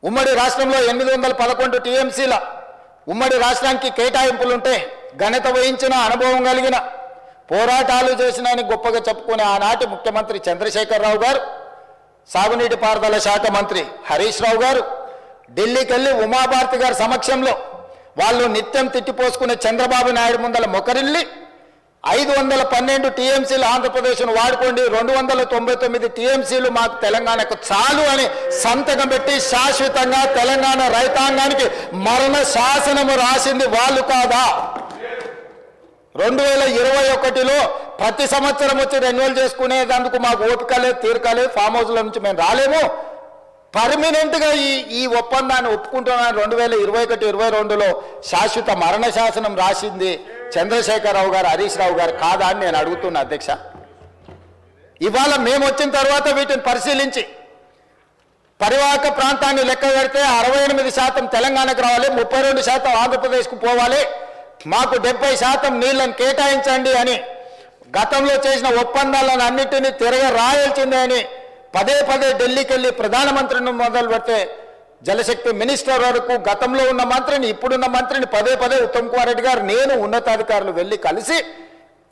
ఉమ్మడి రాష్ట్రంలో 811 టీఎంసీల ఉమ్మడి రాష్ట్రానికి కేటాయింపులుంటే ఘనత వహించిన అనుభవం కలిగిన పోరాటాలు చేసినని గొప్పగా చెప్పుకునే ఆనాటి ముఖ్యమంత్రి చంద్రశేఖరరావు గారు, సాగునీటి పారుదల శాఖ మంత్రి హరీష్ రావు గారు ఢిల్లీకి వెళ్ళి ఉమాభారతి గారి సమక్షంలో వాళ్ళు నిత్యం తిట్టిపోసుకునే చంద్రబాబు నాయుడు ముందల మొకరిల్లి 512 టీఎంసీలు ఆంధ్రప్రదేశ్ను వాడుకోండి, 299 టీఎంసీలు మాకు తెలంగాణకు చాలు అని సంతకం పెట్టి శాశ్వతంగా తెలంగాణ రైతాంగానికి మరణ శాసనము రాసింది వాళ్ళు కాదా? 2021లో ప్రతి సంవత్సరం వచ్చి రెన్యువల్ చేసుకునేందుకు మాకు ఓపిక లేదు, తీరిక లేదు, ఫామ్ హౌస్ల నుంచి మేము రాలేము. పర్మనెంట్గా ఈ ఒప్పందాన్ని ఒప్పుకుంటున్నాను 2021-22లో శాశ్వత మరణ శాసనం రాసింది చంద్రశేఖరరావు గారు, హరీష్ రావు గారు కాదా అని నేను అడుగుతున్నా అధ్యక్ష. ఇవాళ మేము వచ్చిన తర్వాత వీటిని పరిశీలించి పరివాహక ప్రాంతాన్ని లెక్క పెడితే 68% తెలంగాణకు రావాలి, 32% ఆంధ్రప్రదేశ్కు పోవాలి, మాకు 70% నీళ్లను కేటాయించండి అని గతంలో చేసిన ఒప్పందాలను అన్నింటినీ తిరగ రాయాల్సిందే అని పదే ఢిల్లీకి వెళ్ళి ప్రధానమంత్రిని మొదలు పెడితే జలశక్తి మినిస్టర్ వరకు గతంలో ఉన్న మంత్రిని, ఇప్పుడున్న మంత్రిని పదే ఉత్తమ్ కుమార్ రెడ్డి గారు, నేను ఉన్నతాధికారులు వెళ్ళి కలిసి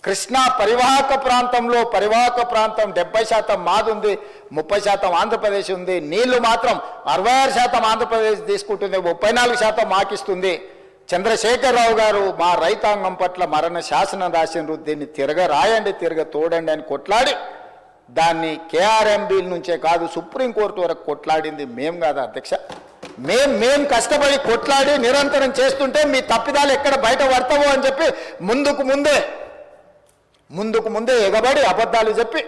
కృష్ణా పరివాహక ప్రాంతం 70% మాది ఉంది, 30% ఆంధ్రప్రదేశ్ ఉంది, నీళ్లు మాత్రం 66% ఆంధ్రప్రదేశ్ తీసుకుంటుంది, 34% మాకిస్తుంది. చంద్రశేఖరరావు గారు మా రైతాంగం పట్ల మరణ శాసనం రాసిండ్రు, దీన్ని తిరగ రాయండి, తిరగ తోడండి అని కొట్లాడి దాన్ని కేఆర్ఎంబీ నుంచే కాదు సుప్రీంకోర్టు వరకు కొట్లాడింది మేము కాదా అధ్యక్ష? మేం కష్టపడి కొట్లాడి నిరంతరం చేస్తుంటే మీ తప్పిదాలు ఎక్కడ బయట పడతావో అని చెప్పి ముందుకు ముందే ఎగబడి అబద్ధాలు చెప్పి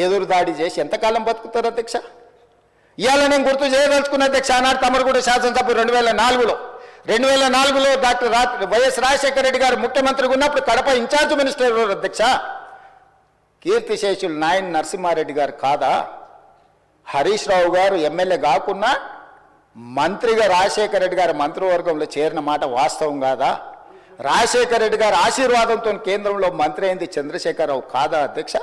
ఎదురు దాడి చేసి ఎంతకాలం బతుకుతారు అధ్యక్ష? ఇవాళ నేను గుర్తు చేయదలుచుకున్న అధ్యక్ష, ఆనాడు తమరుగూడ శాసనసభ్యులు 2004లో డాక్టర్ వైఎస్ రాజశేఖర రెడ్డి గారు ముఖ్యమంత్రిగా ఉన్నప్పుడు కడప ఇన్ఛార్జ్ మినిస్టర్ అధ్యక్ష కీర్తిశేషులు నాయన్ నరసింహారెడ్డి గారు కాదా? హరీష్ రావు గారు ఎమ్మెల్యే కాకున్నా మంత్రిగా రాజశేఖర రెడ్డి గారు మంత్రివర్గంలో చేరిన మాట వాస్తవం కాదా? రాజశేఖర రెడ్డి గారి ఆశీర్వాదంతో కేంద్రంలో మంత్రి అయింది చంద్రశేఖరరావు కాదా అధ్యక్ష?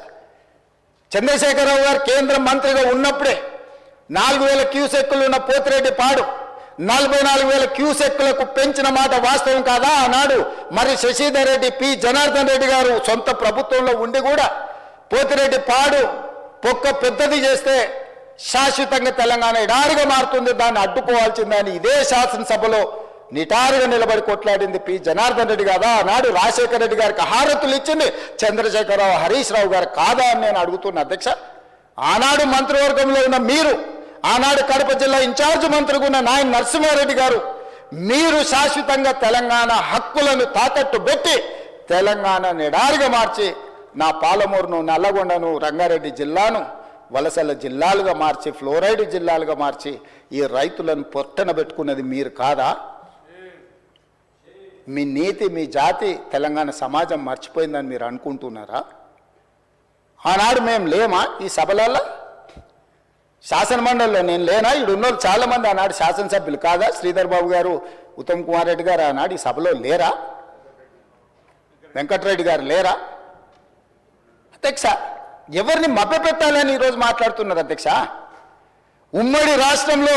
చంద్రశేఖరరావు గారు కేంద్ర మంత్రిగా ఉన్నప్పుడే 4,000 క్యూసెక్కులు ఉన్న పోతిరెడ్డి పాడు 44,000 క్యూసెక్కులకు పెంచిన మాట వాస్తవం కాదా? ఆనాడు మరి శశిధర్ రెడ్డి, పి జనార్దన్ రెడ్డి గారు సొంత ప్రభుత్వంలో ఉండి కూడా పోతిరెడ్డి పాడు పొక్క పెద్దది చేస్తే శాశ్వతంగా తెలంగాణ ఎడారిగా మారుతుంది, దాన్ని అడ్డుకోవాల్సిందని ఇదే శాసనసభలో నిటారుగా నిలబడి కొట్లాడింది పి జనార్దన్ రెడ్డి కాదా? ఆనాడు రాజశేఖర రెడ్డి గారికి హారతులు ఇచ్చింది చంద్రశేఖరరావు, హరీష్ రావు గారు కాదా అని నేను అడుగుతున్నా అధ్యక్ష. ఆనాడు మంత్రివర్గంలో ఉన్న మీరు, ఆనాడు కడప జిల్లా ఇన్ఛార్జ్ మంత్రిగా ఉన్న నాయన్ నరసింహారెడ్డి గారు, మీరు శాశ్వతంగా తెలంగాణ హక్కులను తాకట్టు పెట్టి తెలంగాణ నిడారిగా మార్చి నా పాలమూరును, నల్లగొండను, రంగారెడ్డి జిల్లాను వలసల జిల్లాలుగా మార్చి, ఫ్లోరైడ్ జిల్లాలుగా మార్చి ఈ రైతులను పొట్టన పెట్టుకున్నది మీరు కాదా? మీ నీతి, మీ జాతి తెలంగాణ సమాజం మర్చిపోయిందని మీరు అనుకుంటున్నారా? ఆనాడు మేము లేమా ఈ సభలలో? శాసనమండలిలో నేను లేనా? ఇడున్నోళ్ళు చాలామంది ఆనాడు శాసనసభ్యులు కాదా? శ్రీధర్ బాబు గారు, ఉత్తమ్ కుమార్ రెడ్డి గారు ఆనాడు ఈ సభలో లేరా? వెంకటరెడ్డి గారు లేరా? అధ్యక్ష, ఎవరిని మభ్యపెట్టాలని ఈరోజు మాట్లాడుతున్నారు అధ్యక్ష? ఉమ్మడి రాష్ట్రంలో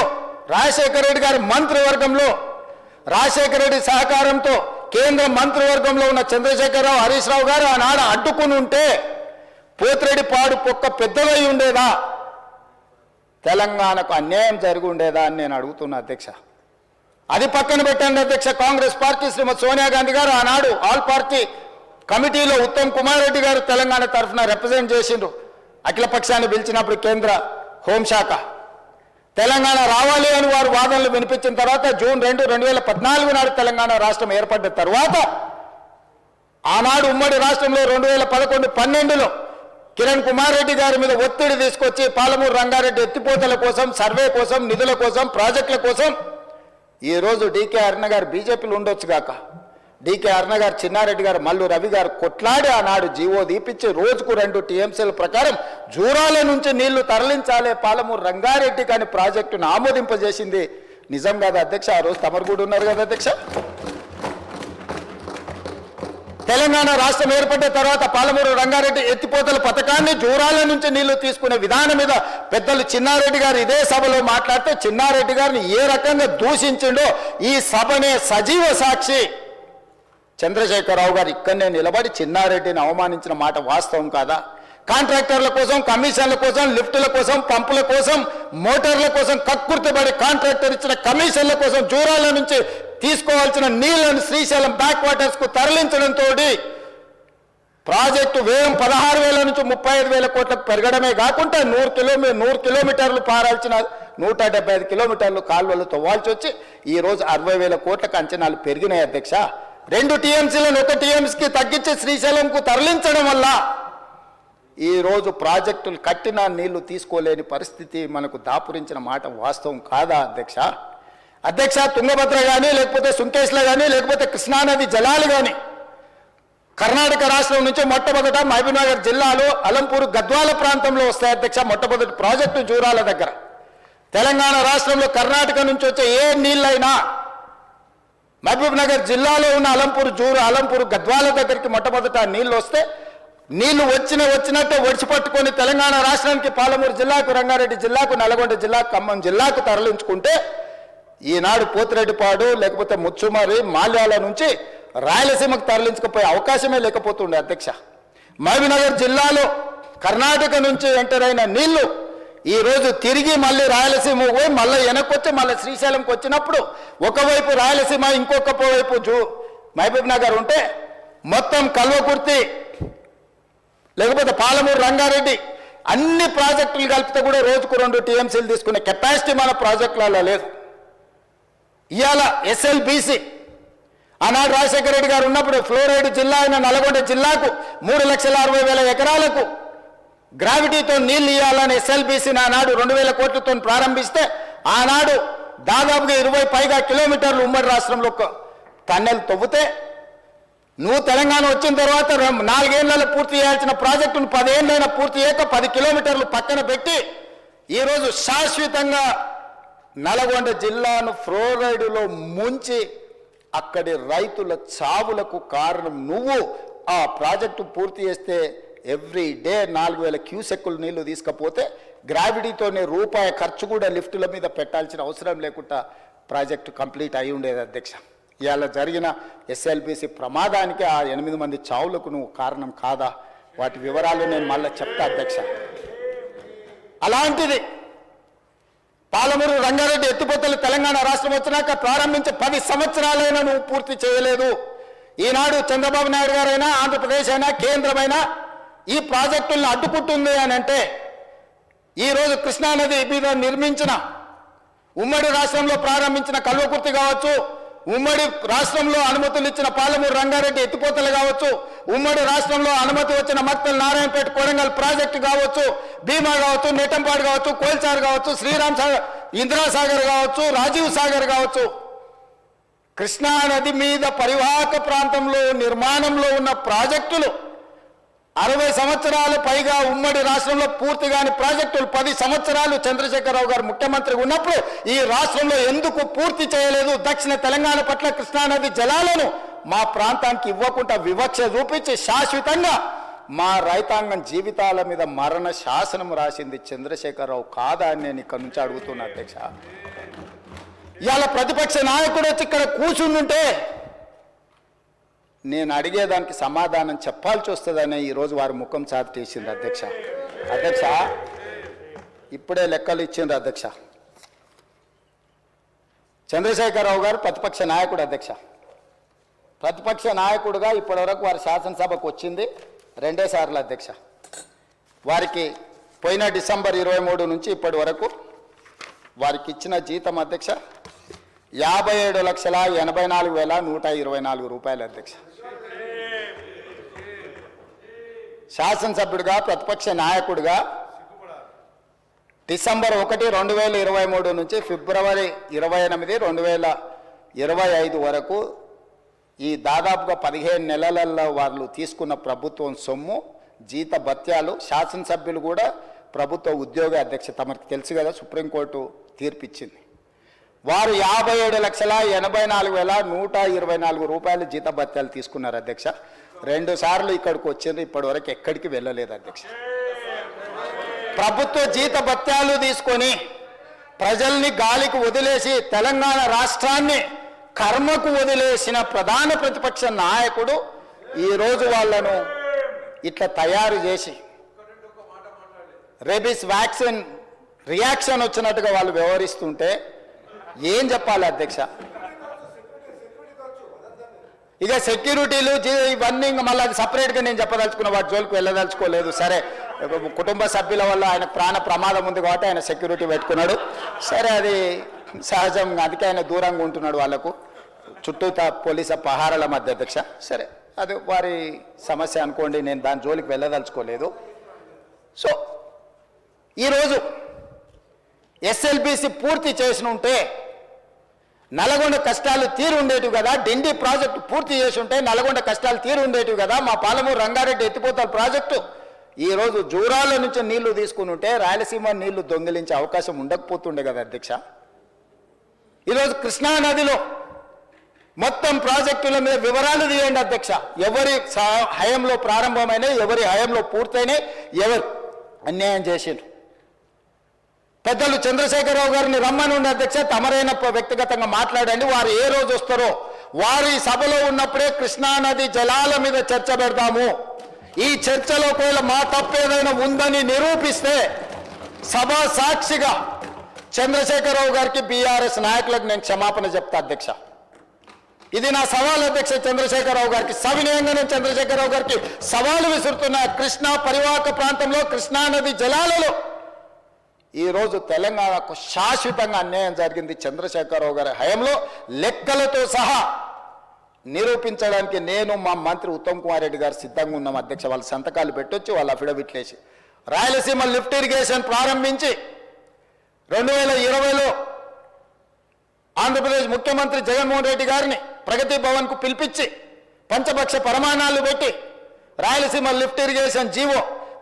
రాజశేఖర రెడ్డి గారి మంత్రివర్గంలో రాజశేఖర రెడ్డి సహకారంతో కేంద్ర మంత్రివర్గంలో ఉన్న చంద్రశేఖరరావు, హరీష్ రావు గారు ఆనాడు అడ్డుకుని ఉంటే పోతిరెడ్డి పాడు పొక్క పెద్దదై ఉండేదా? తెలంగాణకు అన్యాయం జరిగి ఉండేదా అని నేను అడుగుతున్నా అధ్యక్ష. అది పక్కన పెట్టండి అధ్యక్ష. కాంగ్రెస్ పార్టీ శ్రీమతి సోనియా గాంధీ గారు ఆనాడు ఆల్ పార్టీ కమిటీలో ఉత్తమ్ కుమార్ రెడ్డి గారు తెలంగాణ తరఫున రిప్రజెంట్ చేసిండ్రు. అఖిల పక్షాన్ని పిలిచినప్పుడు కేంద్ర హోంశాఖ తెలంగాణ రావాలి అని వారు వాదనలు వినిపించిన తర్వాత జూన్ 2, 2014 నాడు తెలంగాణ రాష్ట్రం ఏర్పడ్డ తర్వాత ఆనాడు ఉమ్మడి రాష్ట్రంలో 2011-12లో కిరణ్ కుమార్ రెడ్డి గారి మీద ఒత్తిడి తీసుకొచ్చి పాలమూరు రంగారెడ్డి ఎత్తిపోతల కోసం, సర్వే కోసం, నిధుల కోసం, ప్రాజెక్టుల కోసం ఈరోజు డీకే అరుణ గారు బీజేపీలో ఉండొచ్చు గాక, డీకే అరుణ గారు, చిన్నారెడ్డి గారు, మల్లు రవి గారు కొట్లాడి ఆనాడు జీవో దీపించి రోజుకు 2 టీఎంసీల ప్రకారం జూరాల నుంచి నీళ్లు తరలించాలి పాలమూరు రంగారెడ్డి కానీ ప్రాజెక్టును ఆమోదింపజేసింది నిజం కాదా అధ్యక్ష? ఆ రోజు తమరు కూడా ఉన్నారు కదా అధ్యక్ష. తెలంగాణ రాష్ట్రం ఏర్పడిన తర్వాత పాలమూరు రంగారెడ్డి ఎత్తిపోతల పథకాన్ని జూరాల నుంచి నీళ్లు తీసుకునే విధానం మీద పెద్దలు చిన్నారెడ్డి గారు ఇదే సభలో మాట్లాడితే చిన్నారెడ్డి గారిని ఏ రకంగా దూషించిండో ఈ సభనే సజీవ సాక్షి. చంద్రశేఖరరావు గారు ఇక్కడనే నిలబడి చిన్నారెడ్డిని అవమానించిన మాట వాస్తవం కాదా? కాంట్రాక్టర్ల కోసం, కమిషన్ల కోసం, లిఫ్టుల కోసం, పంపుల కోసం, మోటార్ల కోసం కక్కుర్తిపడి కాంట్రాక్టర్ ఇచ్చిన కమిషన్ల కోసం జూరాల నుంచి తీసుకోవాల్సిన నీళ్లను శ్రీశైలం బ్యాక్ వాటర్స్ కు తరలించడంతో ప్రాజెక్టు వ్యయం 16,000 నుంచి 35,000 కోట్లకు పెరగడమే కాకుండా 100 కిలోమీటర్లు పారాల్సిన 175 కిలోమీటర్లు కాలువలు తవ్వాల్సి వచ్చి ఈ రోజు 60,000 కోట్లకు అంచనాలు పెరిగినాయి అధ్యక్ష. 2 టీఎంసీలను 1 టీఎంసీకి తగ్గించి శ్రీశైలంకు తరలించడం వల్ల ఈ రోజు ప్రాజెక్టులు కట్టిన నీళ్లు తీసుకోలేని పరిస్థితి మనకు దాపురించిన మాట వాస్తవం కాదా అధ్యక్ష? అధ్యక్ష, తుంగభద్ర కానీ, లేకపోతే సుంకేశ్లో కానీ, లేకపోతే కృష్ణానది జలాలు కానీ కర్ణాటక రాష్ట్రం నుంచి మొట్టమొదట మహబూబ్నగర్ జిల్లాలో అలంపూర్ గద్వాల ప్రాంతంలో వస్తాయి అధ్యక్ష. మొట్టమొదటి ప్రాజెక్టు జూరాల దగ్గర. తెలంగాణ రాష్ట్రంలో కర్ణాటక నుంచి వచ్చే ఏ నీళ్ళైనా మహబూబ్నగర్ జిల్లాలో ఉన్న అలంపూర్ గద్వాల దగ్గరికి మొట్టమొదట నీళ్లు వస్తే నీళ్లు వచ్చినట్టే ఒడిచిపట్టుకొని తెలంగాణ రాష్ట్రానికి పాలమూరు జిల్లాకు, రంగారెడ్డి జిల్లాకు, నల్గొండ జిల్లాకు, ఖమ్మం జిల్లాకు తరలించుకుంటే ఈనాడు పోతిరెడ్డిపాడు లేకపోతే ముచ్చుమరి మాల్యాల నుంచి రాయలసీమకు తరలించకపోయే అవకాశమే లేకపోతుండే అధ్యక్ష. మహబూబ్నగర్ జిల్లాలో కర్ణాటక నుంచి ఎంటర్ అయిన నీళ్లు ఈరోజు తిరిగి మళ్ళీ రాయలసీమ పోయి మళ్ళీ వెనక్కొచ్చి మళ్ళీ శ్రీశైలంకి వచ్చినప్పుడు ఒకవైపు రాయలసీమ ఇంకొక వైపు మహబూబ్నగర్ ఉంటే మొత్తం కల్వకుర్తి లేకపోతే పాలమూరు రంగారెడ్డి అన్ని ప్రాజెక్టులు కలిపితే కూడా రోజుకు 2 టీఎంసీలు తీసుకునే కెపాసిటీ మన ప్రాజెక్టులలో లేదు. ఇవాళ ఎస్ఎల్బీసీ ఆనాడు రాజశేఖర రెడ్డి గారు ఉన్నప్పుడు ఫ్లోరైడ్ జిల్లా అయిన నల్గొండ జిల్లాకు 3,60,000 ఎకరాలకు గ్రావిటీతో నీళ్లు ఇవ్వాలని ఎస్ఎల్బీసీని ఆనాడు 2,000 కోట్లతో ప్రారంభిస్తే ఆనాడు దాదాపుగా 20 పైగా కిలోమీటర్లు ఉమ్మడి రాష్ట్రంలో టన్నెల్ తవ్వుతే నువ్వు తెలంగాణ వచ్చిన తర్వాత 4 ఏళ్లలో పూర్తి చేయాల్సిన ప్రాజెక్టును 10 ఏళ్ళైనా పూర్తి చేయక 10 కిలోమీటర్లు పక్కన పెట్టి ఈరోజు శాశ్వతంగా నల్గొండ జిల్లాను ఫ్లోరైడ్లో ముంచి అక్కడి రైతుల చావులకు కారణం నువ్వు. ఆ ప్రాజెక్టు పూర్తి చేస్తే ఎవ్రీ డే 4,000 క్యూసెక్కులు నీళ్లు తీసుకపోతే గ్రావిటీతోనే రూపాయి ఖర్చు కూడా లిఫ్టుల మీద పెట్టాల్సిన అవసరం లేకుండా ప్రాజెక్టు కంప్లీట్ అయి ఉండేది అధ్యక్ష. ఇవాళ జరిగిన ఎస్ఎల్బీసీ ప్రమాదానికి ఆ 8 మంది చావులకు నువ్వు కారణం కాదా? వాటి వివరాలు నేను మళ్ళీ చెప్తా అధ్యక్ష. అలాంటిది పాలమూరు రంగారెడ్డి ఎత్తిపోతలు తెలంగాణ రాష్ట్రం వచ్చినాక ప్రారంభించి 10 సంవత్సరాలైనా నువ్వు పూర్తి చేయలేదు. ఈనాడు చంద్రబాబు నాయుడు గారైనా, ఆంధ్రప్రదేశ్ అయినా, కేంద్రమైనా ఈ ప్రాజెక్టులను అడ్డుకుంటుంది అని అంటే ఈరోజు కృష్ణానది మీద నిర్మించిన ఉమ్మడి రాష్ట్రంలో ప్రారంభించిన కల్వకుర్తి కావచ్చు, ఉమ్మడి రాష్ట్రంలో అనుమతులు ఇచ్చిన పాలమూరు రంగారెడ్డి ఎత్తిపోతలు కావచ్చు, ఉమ్మడి రాష్ట్రంలో అనుమతి వచ్చిన మక్తల్ నారాయణపేట కొడంగల్ ప్రాజెక్టు కావచ్చు, భీమా కావచ్చు, నెట్టంపాడు కావచ్చు, కోల్చార్ కావచ్చు, శ్రీరామ్ సాగర్, ఇందిరాసాగర్ కావచ్చు, రాజీవ్ సాగర్ కావచ్చు, కృష్ణానది మీద పరివాహక ప్రాంతంలో నిర్మాణంలో ఉన్న ప్రాజెక్టులు 60 సంవత్సరాలు పైగా ఉమ్మడి రాష్ట్రంలో పూర్తి కాని ప్రాజెక్టులు 10 సంవత్సరాలు చంద్రశేఖరరావు గారు ముఖ్యమంత్రి ఉన్నప్పుడు ఈ రాష్ట్రంలో ఎందుకు పూర్తి చేయలేదు? దక్షిణ తెలంగాణ పట్ల కృష్ణానది జలాలను మా ప్రాంతానికి ఇవ్వకుండా వివక్ష చూపించి శాశ్వతంగా మా రైతాంగం జీవితాల మీద మరణ శాసనం రాసింది చంద్రశేఖరరావు కాదా అని నేను ఇక్కడ నుంచి అడుగుతున్నా అధ్యక్ష. ఇవాళ ప్రతిపక్ష నాయకుడు వచ్చి ఇక్కడ కూర్చుంటుంటే నేను అడిగేదానికి సమాధానం చెప్పాల్సి వస్తుందని ఈరోజు వారు ముఖం చాటేసింది అధ్యక్ష. అధ్యక్ష, ఇప్పుడే లెక్కలు ఇచ్చిండ్రు అధ్యక్ష. చంద్రశేఖరరావు గారు ప్రతిపక్ష నాయకుడు అధ్యక్ష. ప్రతిపక్ష నాయకుడుగా ఇప్పటివరకు వారి శాసనసభకు వచ్చింది 2 సార్లు అధ్యక్ష. వారికి పోయిన డిసెంబర్ 23 నుంచి ఇప్పటి వరకు వారికి ఇచ్చిన జీతం అధ్యక్ష 57,84,124 రూపాయలు అధ్యక్ష. శాసనసభ్యుడిగా ప్రతిపక్ష నాయకుడిగా డిసెంబర్ 1, 2023 నుంచి ఫిబ్రవరి 28, 2025 వరకు ఈ దాదాపుగా 15 నెలలలో వాళ్ళు తీసుకున్న ప్రభుత్వం సొమ్ము, జీత భత్యాలు, శాసనసభ్యులు కూడా ప్రభుత్వ ఉద్యోగ అధ్యక్ష తమకు తెలుసు కదా, సుప్రీంకోర్టు తీర్పిచ్చింది. వారు 57,84,124 రూపాయలు జీత భత్యాలు తీసుకున్నారు అధ్యక్ష. 2 సార్లు ఇక్కడికి వచ్చిండ్రు, ఇప్పటి వరకు ఎక్కడికి వెళ్ళలేదు అధ్యక్ష. ప్రభుత్వ జీత భత్యాలు తీసుకొని ప్రజల్ని గాలికి వదిలేసి తెలంగాణ రాష్ట్రాన్ని కర్మకు వదిలేసిన ప్రధాన ప్రతిపక్ష నాయకుడు ఈరోజు వాళ్ళను ఇట్లా తయారు చేసి రేబీస్ వ్యాక్సిన్ రియాక్షన్ వచ్చినట్టుగా వాళ్ళు వ్యవహరిస్తుంటే ఏం చెప్పాలి అధ్యక్ష? ఇక సెక్యూరిటీలు ఇవన్నీ ఇంకా మళ్ళీ అది సపరేట్గా నేను చెప్పదలుచుకున్న వాటి జోలికి వెళ్ళదలుచుకోలేదు. సరే, కుటుంబ సభ్యుల వల్ల ఆయన ప్రాణ ప్రమాదం ఉంది కాబట్టి ఆయన సెక్యూరిటీ పెట్టుకున్నాడు. సరే, అది సహజం, అందుకే ఆయన దూరంగా ఉంటున్నాడు వాళ్ళకు చుట్టూతా పోలీసు పహారాల మధ్య అధ్యక్ష. సరే, అది వారి సమస్య అనుకోండి, నేను దాని జోలికి వెళ్ళదలుచుకోలేదు. సో ఈరోజు ఎస్ఎల్బిసి పూర్తి చేసి ఉంటే నల్గొండ కష్టాలు తీరు ఉండేటివి కదా, డిండి ప్రాజెక్టు పూర్తి చేసి ఉంటే నల్గొండ కష్టాలు తీరు ఉండేటివి కదా, మా పాలమూరు రంగారెడ్డి ఎత్తిపోతల ప్రాజెక్టు ఈరోజు జూరాల నుంచి నీళ్లు తీసుకుని ఉంటే రాయలసీమ నీళ్లు దొంగిలించే అవకాశం ఉండకపోతుండే కదా అధ్యక్ష. ఈరోజు కృష్ణా నదిలో మొత్తం ప్రాజెక్టుల మీద వివరాలు తీయండి అధ్యక్ష. ఎవరి హయంలో ప్రారంభమైనాయి, ఎవరి హయంలో పూర్తయినాయి, ఎవరు అన్యాయం చేసిండ్రు. పెద్దలు చంద్రశేఖరరావు గారిని రమ్మని ఉండే అధ్యక్ష, తమరైన వ్యక్తిగతంగా మాట్లాడండి. వారు ఏ రోజు వస్తారో వారి సభలో ఉన్నప్పుడే కృష్ణానది జలాల మీద చర్చ పెడతాము. ఈ చర్చలో ఒకవేళ మా తప్పేదైనా ఉందని నిరూపిస్తే సభ సాక్షిగా చంద్రశేఖరరావు గారికి బీఆర్ఎస్ నాయకులకు నేను క్షమాపణ చెప్తా అధ్యక్ష. ఇది నా సవాల్ అధ్యక్ష చంద్రశేఖరరావు గారికి. సవినయంగా నేను చంద్రశేఖరరావు గారికి సవాలు విసురుతున్నా. కృష్ణా పరివాహక ప్రాంతంలో కృష్ణానది జలాలలో ఈరోజు తెలంగాణకు శాశ్వతంగా అన్యాయం జరిగింది చంద్రశేఖరరావు గారి హయంలో, లెక్కలతో సహా నిరూపించడానికి నేను మా మంత్రి ఉత్తమ్ కుమార్ రెడ్డి గారు సిద్ధంగా ఉన్నాం అధ్యక్ష. వాళ్ళ సంతకాలు పెట్టొచ్చి వాళ్ళ అఫిడవిట్లు వేసి రాయలసీమ లిఫ్ట్ ఇరిగేషన్ ప్రారంభించి 2020లో ఆంధ్రప్రదేశ్ ముఖ్యమంత్రి జగన్మోహన్ రెడ్డి గారిని ప్రగతి భవన్కు పిలిపించి పంచపక్ష ప్రమాణాలు పెట్టి రాయలసీమ లిఫ్ట్ ఇరిగేషన్ జీవో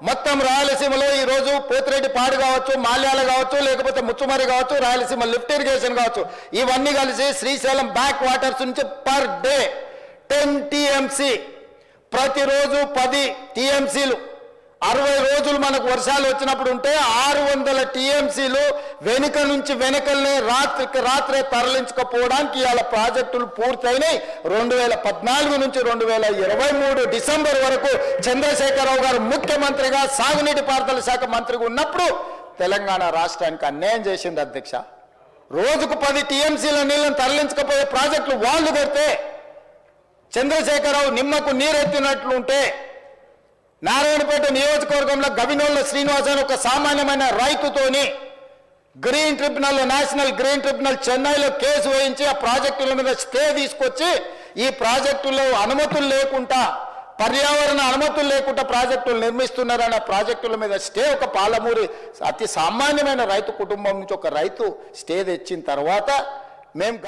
మొత్తం రాయలసీమలో ఈరోజు పోతిరెడ్డి పాడు కావచ్చు, మాల్యాల కావచ్చు, లేకపోతే ముచ్చుమరి కావచ్చు, రాయలసీమ లిఫ్ట్ ఇరిగేషన్ కావచ్చు, ఇవన్నీ కలిసి శ్రీశైలం బ్యాక్ వాటర్స్ నుంచి పర్ డే 10 టీఎంసీ, ప్రతిరోజు 10 టీఎంసీలు, 60 రోజులు మనకు వర్షాలు వచ్చినప్పుడు ఉంటే 600 టీఎంసీలు వెనుక నుంచి వెనకల్నే రాత్రికి రాత్రే తరలించకపోవడానికి ఇవాళ ప్రాజెక్టులు పూర్తయినాయి. 2014 నుంచి 2023 డిసెంబర్ వరకు చంద్రశేఖరరావు గారు ముఖ్యమంత్రిగా సాగునీటి పారుదల శాఖ మంత్రిగా ఉన్నప్పుడు తెలంగాణ రాష్ట్రానికి అన్యాయం చేసింది అధ్యక్ష. రోజుకు 10 టీఎంసీల నీళ్ళని తరలించకపోయే ప్రాజెక్టులు వాళ్ళు కడితే చంద్రశేఖరరావు నిమ్మకు నీరెత్తినట్లుంటే నారాయణపేట నియోజకవర్గంలో గవినోళ్ళ శ్రీనివాస్ అని ఒక సామాన్యమైన రైతుతోని green tribunal, national green tribunal చెన్నైలో కేసు వేయించి ఆ ప్రాజెక్టుల మీద స్టే తీసుకొచ్చి ఈ ప్రాజెక్టులో అనుమతులు లేకుండా, పర్యావరణ అనుమతులు లేకుండా ప్రాజెక్టులు నిర్మిస్తున్నారన్న ప్రాజెక్టుల మీద స్టే ఒక పాలమూరి అతి సామాన్యమైన రైతు కుటుంబం నుంచి ఒక రైతు స్టే తెచ్చిన తర్వాత మేము